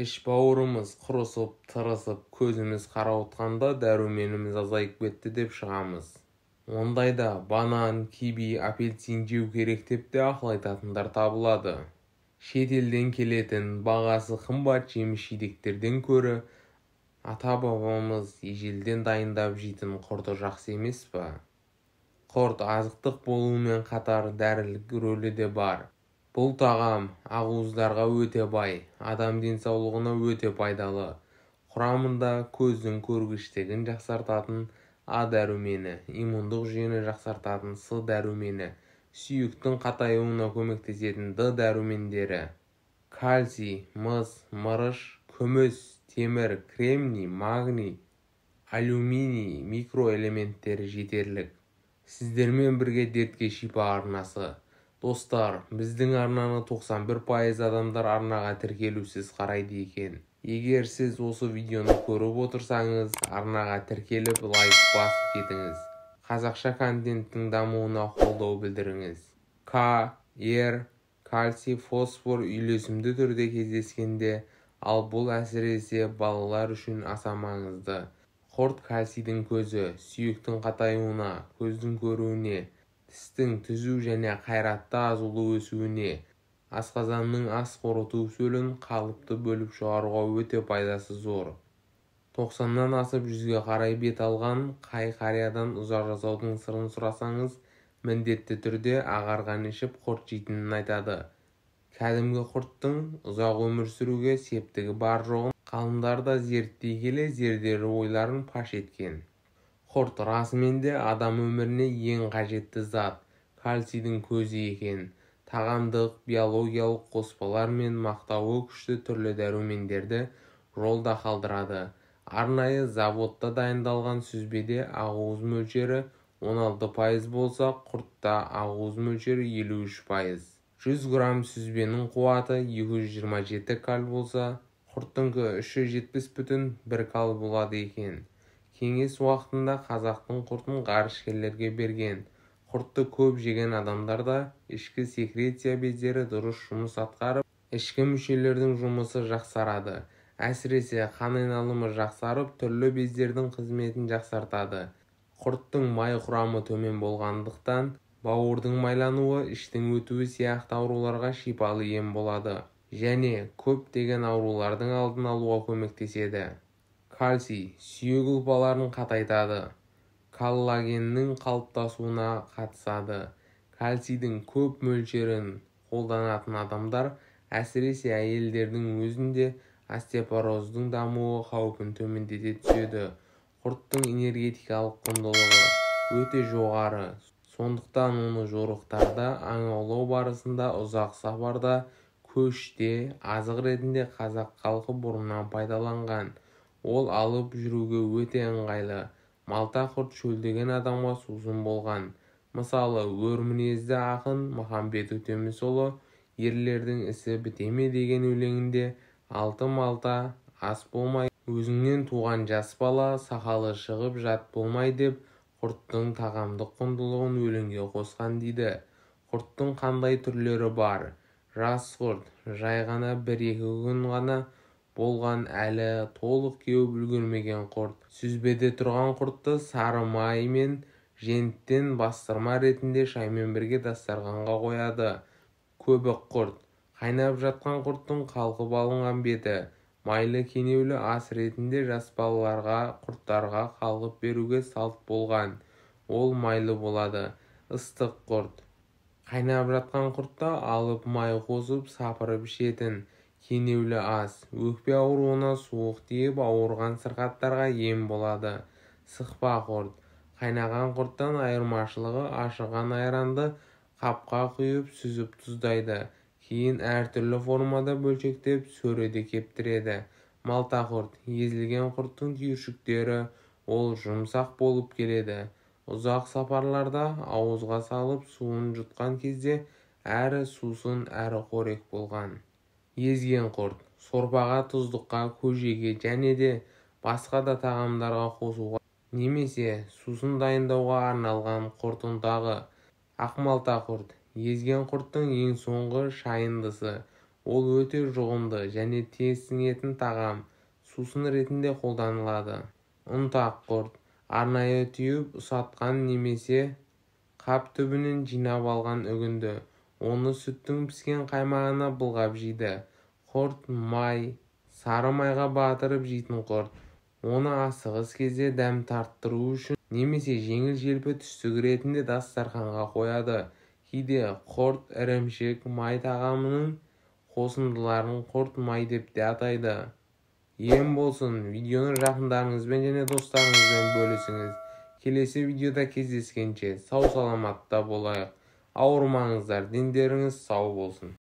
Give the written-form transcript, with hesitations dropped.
Іш-бауырымыз құрысып, тырысып, көзіміз қарауытқанда дәруменіміз азайып кетті деп шығамыз. Ондайда банан, киви, апельсин жеу керек деп те ақыл айтатындар табылады. Шет елден келетін бағасы қымбат жеміс-жидектерден көрі ата-бабамыз ежелден дайындап жейтін құрты жақсы емес пе? Құрт азықтық болуымен қатар дәрілік рөлі де бар. Бұл тағам ақуыздарға өте бай, адам денсаулығына өте пайдалы. Құрамында көздің көргіштігін жақсартатын А дәрумені, иммундық жүйені жақсартатын С дәрумені, сүйектің қатаюына көмектесетін Д дәрумендері, кальций, мыс, мырыш, күміс, темір, кремний, магний, алюминий микроэлементтері жетерлік. Сіздермен бірге дертке шипа арнасы. Достар, біздің арнаны 91% адамдар арнаға тіркелусіз қарайды екен. Егер сіз осы видеоны көріп отырсаңыз, арнаға тіркеліп лайк басып кетіңіз. Қазақша контенттің дамуына қолдау білдіріңіз. К, Р, кальций, фосфор үйлесімді түрде кездескенде, ал бұл әсіресе балалар үшін аса маңызды. Құрт кальцийдің көзі, сүйектің қатаюына, көздің көруіне, тістің түзу және қайратты азулы өсуіне, асқазанның ас қорыту сөлін қалыпты бөліп шығаруға өте пайдасы зор. 90-нан асып 100-ге қарай бет алған қай қариядан ұзақ жасаудың сырын сұрасаңыз, міндетті түрде ағарған ішіп құрт жейтінін айтады. Кәдімгі құрттың ұзақ өмір сүруге септігі бар жоғын ғалымдар да зерттей келе зерделі ойларын паш еткен. Құрт расымен де адам өміріне ең қажетті зат, кальцийдің көзі екен. Тағамдық, биологиялық қоспалар мен мақтауы күшті түрлі дәрумендерді жолда қалдырады. Арнайы заводта дайындалған сүзбеде ақуыз мөлшері 16% болса, құртта ақуыз мөлшері 53%. 100 грамм сүзбенің қуаты 227 кал болса, құрттыңқы 370,1 кал болады екен. Кеңес уақытында қазақтың құртын ғарышкерлерге берген. Құртты көп жеген адамдарда ішкі секреция бездері дұрыс жұмыс атқарып, ішкі мүшелердің жұмысы жақсарады. Әсіресе қан айналымы жақсарып, түрлі бездердің қызметін жақсартады. Құрттың май құрамы төмен болғандықтан, бауырдың майлануы, іштің өтуі сияқты ауруларға шипалы ем болады және көптеген аурулардың алдын алуға көмектеседі. Кальций сүйек ұлпаларын қатайтады, коллагеннің қалыптасуына қатысады. Кальцийдің көп мөлшерін қолданатын адамдар, әсіресе әйелдердің өзінде остеопороздың дамуы қаупін төмендете түседі. Құрттың энергетикалық құндылығы өте жоғары. Сондықтан оны жорықтарда, аң аулау барысында, ұзақ сапарда, көште, азық ретінде қазақ халқы бұрыннан пайдаланған. Ол алып жүруге өте ыңғайлы. Малта құрт шөлдеген адамға сусын болған. Мысалы, өр мінезді ақын Махамбет Өтемісұлы ерлердің ісі бітеме деген өлеңінде 6 малта ас болмай, өзіңнен туған жас бала сақалы шығып жат болмай деп құрттың тағамдық құндылығын өлеңге қосқан дейді. Құрттың қандай түрлері бар? Жас құрт, жай ғана 1-2 күн ғана болған әлі толық кеуіп үлгермеген құрт. Сүзбеде тұрған құртты сары май мен женттен бастырма ретінде шаймен бірге дастарханға қояды. Көбік құрт, қайнап жатқан құрттың қалқып алынған беті. Майлы кенеулі ас ретінде жас балаларға құрттарға қалқып беруге салт болған. Ол майлы болады. Ыстық құрт, қайнап жатқан құртта алып май қосып сапырып ішетін кенеулі ас. Өкпе ауруына суық тиіп ауырған сырқаттарға ем болады. Сықпа құрт, қайнаған құрттан айырмашылығы ашыған айранды қапқа құйып сүзіп тұздайды. Кейін әртүрлі формада бөлшектеп сөреде кептіреді. Малта құрт, езілген құрттың түйіршіктері, ол жұмсақ болып келеді. Ұзақ сапарларда ауызға салып суын жұтқан кезде әрі сусын әрі қорек болған. Езген құрт, сорпаға, тұздыққа, көжеге және де басқа да тағамдарға қосуға немесе сусын дайындауға арналған құрт ұнтағы. Ақмалта құрт, езген құрттың ең соңғы шайындысы. Ол өте жұғымды және тез сіңетін тағам, сусын ретінде қолданылады. Ұнтақ құрт арнайы түйіп ұсатқан немесе қап түбінен жинап алған үгінді. Оны сүттің піскен қаймағына былғап жейді. Құрт май, сары майға батырып жейтін құрт. Оны асығыс кезде дәм тарттыру үшін немесе жеңіл-желпі түстік ретінде дастарханға қояды. Кейде құрт, ірімшік, май тағамының қосындыларын құрт май деп те атайды. Ем болсын, видеоны жақындарыңызбен және достарыңызбен бөлісіңіз. Келесі видеода кездескенше сау саламатта болайық. Ауырмаңыздар, дендеріңіз сау болсын.